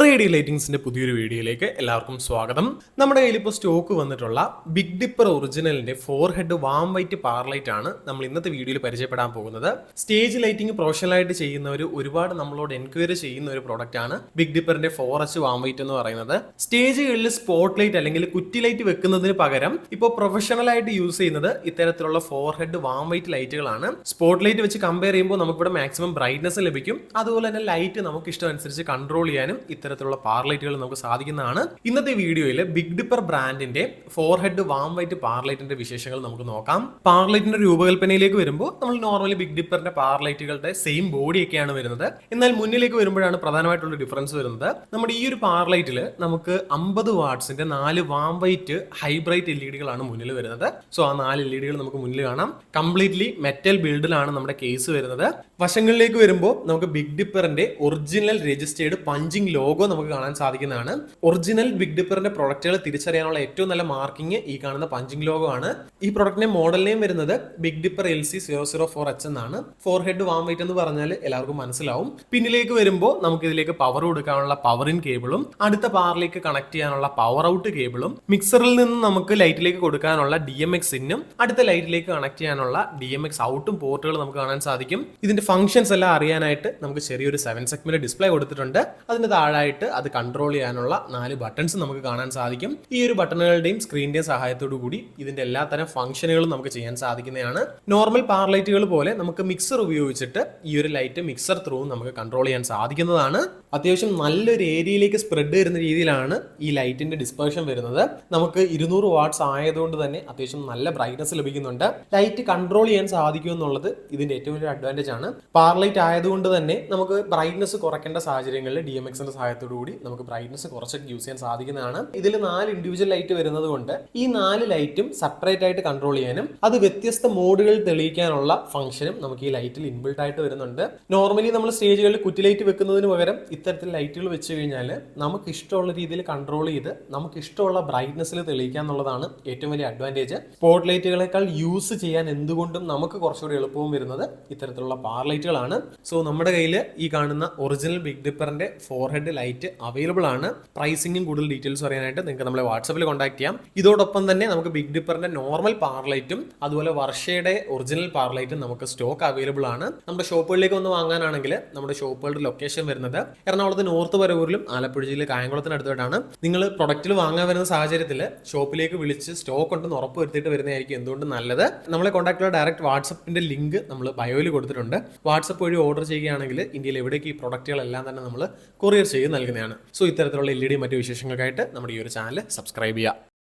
Radio ലൈറ്റിംഗ്സിന്റെ പുതിയൊരു വീഡിയോയിലേക്ക് എല്ലാവർക്കും സ്വാഗതം. നമ്മുടെ കയ്യിൽ ഇപ്പോൾ സ്റ്റോക്ക് വന്നിട്ടുള്ള ബിഗ് ഡിപ്പർ ഒറിജിനലിന്റെ 4 head warm white power light ആണ് നമ്മൾ ഇന്നത്തെ വീഡിയോയിൽ പരിചയപ്പെടാൻ പോകുന്നത്. സ്റ്റേജ് ലൈറ്റിംഗ് പ്രൊഫഷണലായിട്ട് ചെയ്യുന്നവർ ഒരുപാട് നമ്മളോട് എൻക്വയറി ചെയ്യുന്ന ഒരു പ്രോഡക്റ്റ് ആണ് ബിഗ് ഡിപ്പറിന്റെ 4H വാം വൈറ്റ് എന്ന് പറയുന്നത്. സ്റ്റേജുകളിൽ സ്പോട്ട് ലൈറ്റ് അല്ലെങ്കിൽ കുറ്റി ലൈറ്റ് വെക്കുന്നതിന് പകരം ഇപ്പോൾ പ്രൊഫഷണൽ ആയിട്ട് യൂസ് ചെയ്യുന്നത് ഇത്തരത്തിലുള്ള 4 ഹെഡ് വാം വൈറ്റ് ലൈറ്റുകളാണ്. സ്പോട്ട് ലൈറ്റ് വെച്ച് കമ്പയർ ചെയ്യുമ്പോൾ നമുക്കിവിടെ മാക്സിമം ബ്രൈറ്റ്നസ് ലഭിക്കും. അതുപോലെ തന്നെ ലൈറ്റ് നമുക്ക് ഇഷ്ടമനുസരിച്ച് കൺട്രോൾ ചെയ്യാനും ഇത്തരത്തിലുള്ള പവർ ലൈറ്റുകൾ നമുക്ക് സാധിക്കുന്നതാണ്. ഇന്നത്തെ വീഡിയോയിൽ ബിഗ് ഡിപ്പർ ബ്രാൻഡിന്റെ 4 ഹെഡ് വാം വൈറ്റ് പവർ ലൈറ്റിന്റെ വിശേഷങ്ങൾ നമുക്ക് നോക്കാം. പവർ ലൈറ്റിന്റെ രൂപകൽപ്പനയിലേക്ക് വരുമ്പോൾ നമ്മൾ നോർമലി ബിഗ് ഡിപ്പറിന്റെ പവർ ലൈറ്റുകളുടെ സെയിം ബോഡി ഒക്കെയാണ് വരുന്നത്. എന്നാൽ മുന്നിലേക്ക് വരുമ്പോഴാണ് പ്രധാനമായിട്ടുള്ള ഡിഫറൻസ് വരുന്നത്. നമ്മുടെ ഈ ഒരു പവർ ലൈറ്റിൽ നമുക്ക് 50 വാട്ട്സിന്റെ 4 വാം വൈറ്റ് ഹൈബ്രൈറ്റ് LED കളാണ് മുന്നിൽ വരുന്നത്. സോ ആ 4 LED കൾ നമുക്ക് മുന്നിൽ കാണാം. കംപ്ലീറ്റ്ലി മെറ്റൽ ബിൽഡിലാണ് നമ്മുടെ കേസ് വരുന്നത്. വശങ്ങളിലേക്ക് വരുമ്പോൾ നമുക്ക് ബിഗ് ഡിപ്പറിന്റെ ഒറിജിനൽ രജിസ്റ്റേർഡ് പഞ്ചിങ് ലോഗോ നമുക്ക് കാണാൻ സാധിക്കുന്നതാണ്. ഒറിജിനൽ ബിഗ് ഡിപ്പറിന്റെ പ്രൊഡക്റ്റുകൾ തിരിച്ചറിയാനുള്ള ഏറ്റവും നല്ല മാർക്കിംഗ് ഈ കാണുന്ന പഞ്ചിങ് ലോഗോ ആണ്. ഈ പ്രൊഡക്റ്റിന്റെ മോഡൽ നെയിം വരുന്നത് ബിഗ് ഡിപ്പർ LC004H എന്നാണ്. 4 ഹെഡ് വാം വൈറ്റ് എന്ന് പറഞ്ഞാൽ എല്ലാവർക്കും മനസ്സിലാവും. പിന്നിലേക്ക് വരുമ്പോൾ നമുക്ക് ഇതിലേക്ക് പവർ കൊടുക്കാനുള്ള പവർ ഇൻ കേബിളും അടുത്ത പവറിലേക്ക് കണക്ട് ചെയ്യാനുള്ള പവർ ഔട്ട് കേബിളും മിക്സറിൽ നിന്ന് നമുക്ക് ലൈറ്റിലേക്ക് കൊടുക്കാനുള്ള DMX ഇന്നും അടുത്ത ലൈറ്റിലേക്ക് കണക്ട് ചെയ്യാനുള്ള DMX ഔട്ടും പോർട്ടുകൾ നമുക്ക് കാണാൻ സാധിക്കും. ഇതിന്റെ ഫംഗ്ഷൻസ് എല്ലാം അറിയാനായിട്ട് നമുക്ക് ചെറിയൊരു 7 സെഗ്മെന്റ് ഡിസ്പ്ലേ കൊടുത്തിട്ടുണ്ട്. അതിന് താഴായിട്ട് അത് കൺട്രോൾ ചെയ്യാനുള്ള 4 ബട്ടൺസ് നമുക്ക് കാണാൻ സാധിക്കും. ഈ ഒരു ബട്ടണുകളുടെയും സ്ക്രീനിന്റെയും സഹായത്തോടു കൂടി ഇതിന്റെ എല്ലാ തരം ഫംഗ്ഷനുകളും നമുക്ക് ചെയ്യാൻ സാധിക്കുന്നതാണ്. നോർമൽ പവർ ലൈറ്റുകൾ പോലെ നമുക്ക് മിക്സർ ഉപയോഗിച്ചിട്ട് ഈ ഒരു ലൈറ്റ് മിക്സർ ത്രൂ നമുക്ക് കൺട്രോൾ ചെയ്യാൻ സാധിക്കുന്നതാണ്. അത്യാവശ്യം നല്ലൊരു ഏരിയയിലേക്ക് സ്പ്രെഡ് വരുന്ന രീതിയിലാണ് ഈ ലൈറ്റിന്റെ ഡിസ്പേർഷൻ വരുന്നത്. നമുക്ക് 200 വാട്ട്സ് ആയതുകൊണ്ട് തന്നെ അത്യാവശ്യം നല്ല ബ്രൈറ്റ്നസ് ലഭിക്കുന്നുണ്ട്. ലൈറ്റ് കൺട്രോൾ ചെയ്യാൻ സാധിക്കും എന്നുള്ളത് ഇതിന്റെ ഏറ്റവും വലിയ അഡ്വാൻറ്റേജ് ആണ്. പവർ ലൈറ്റ് ആയതുകൊണ്ട് തന്നെ നമുക്ക് ബ്രൈറ്റ്നസ് കുറയ്ക്കേണ്ട സാഹചര്യങ്ങളിൽ DMXന്റെ സഹായത്തോടു കൂടി നമുക്ക് ബ്രൈറ്റ്നസ് കുറച്ചൊക്കെ യൂസ് ചെയ്യാൻ സാധിക്കുന്നതാണ്. ഇതിൽ 4 ഇൻഡിവിജ്വൽ ലൈറ്റ് വരുന്നത് കൊണ്ട് ഈ 4 ലൈറ്റും സെപ്പറേറ്റ് ആയിട്ട് കൺട്രോൾ ചെയ്യാനും അത് വ്യത്യസ്ത മോഡുകൾ തെളിയിക്കാനുള്ള ഫംഗ്ഷനും നമുക്ക് ഈ ലൈറ്റിൽ ഇൻബിൽട്ട് ആയിട്ട് വരുന്നുണ്ട്. നോർമലി നമ്മൾ സ്റ്റേജുകളിൽ കുറ്റി ലൈറ്റ് വെക്കുന്നതിന് പകരം ഇത്തരത്തിൽ ലൈറ്റുകൾ വെച്ച് കഴിഞ്ഞാൽ നമുക്ക് ഇഷ്ടമുള്ള രീതിയിൽ കൺട്രോൾ ചെയ്ത് നമുക്ക് ഇഷ്ടമുള്ള ബ്രൈറ്റ്നസ്സിൽ തെളിയിക്കുക എന്നുള്ളതാണ് ഏറ്റവും വലിയ അഡ്വാൻറ്റേജ്. സ്പോട്ട് ലൈറ്റുകളെക്കാൾ യൂസ് ചെയ്യാൻ എന്തുകൊണ്ടും നമുക്ക് കുറച്ചുകൂടി എളുപ്പവും വരുന്നത് ഇത്തരത്തിലുള്ള പവർ ലൈറ്റുകളാണ്. സോ നമ്മുടെ കയ്യിൽ ഈ കാണുന്ന ഒറിജിനൽ ബിഗ് ഡിപ്പറിന്റെ 4 ഹെഡ് ലൈറ്റ് അവൈലബിൾ ആണ്. പ്രൈസിംഗും കൂടുതൽ ഡീറ്റെയിൽസ് അറിയാനായിട്ട് നിങ്ങൾക്ക് നമ്മളെ വാട്സാപ്പിൽ കോൺടാക്ട് ചെയ്യാം. ഇതോടൊപ്പം തന്നെ നമുക്ക് ബിഗ് ഡിപ്പറിന്റെ നോർമൽ പവർ ലൈറ്റും അതുപോലെ വർഷയുടെ ഒറിജിനൽ പവർ ലൈറ്റും നമുക്ക് സ്റ്റോക്ക് അവൈലബിൾ ആണ്. നമ്മുടെ ഷോപ്പുകളിലേക്ക് ഒന്ന് വാങ്ങാനാണെങ്കിൽ നമ്മുടെ ഷോപ്പുകളുടെ ലൊക്കേഷൻ വരുന്നത് എറണാകുളത്ത് നോർത്ത് പരവൂരിലും ആലപ്പുഴ ജില്ലയിൽ കായംകുളത്തിന് അടുത്തായിട്ടാണ്. നിങ്ങൾ പ്രൊഡക്റ്റിൽ വാങ്ങാൻ വരുന്ന സാഹചര്യത്തിൽ ഷോപ്പിലേക്ക് വിളിച്ച് സ്റ്റോക്ക് ഉണ്ടെന്ന് ഉറപ്പ് വരുത്തിയിട്ട് വരുന്നതായിരിക്കും എന്തുകൊണ്ട് നല്ലത്. നമ്മളെ കോൺടാക്ട് ചെയ്യുന്ന ഡയറക്റ്റ് വാട്സപ്പിന്റെ ലിങ്ക് നമ്മൾ ബയോയിൽ കൊടുത്തിട്ടുണ്ട്. വാട്സപ്പ് വഴി ഓർഡർ ചെയ്യുകയാണെങ്കിൽ ഇന്ത്യയിൽ എവിടേക്ക് ഈ പ്രൊഡക്റ്റുകളെല്ലാം തന്നെ നമ്മൾ കൊറിയർ ചെയ്ത് നൽകുന്നതാണ്. സോ ഇത്തരത്തിലുള്ള LED മറ്റു വിശേഷങ്ങൾക്കായിട്ട് നമ്മുടെ ഈ ഒരു ചാനൽ സബ്സ്ക്രൈബ് ചെയ്യുക.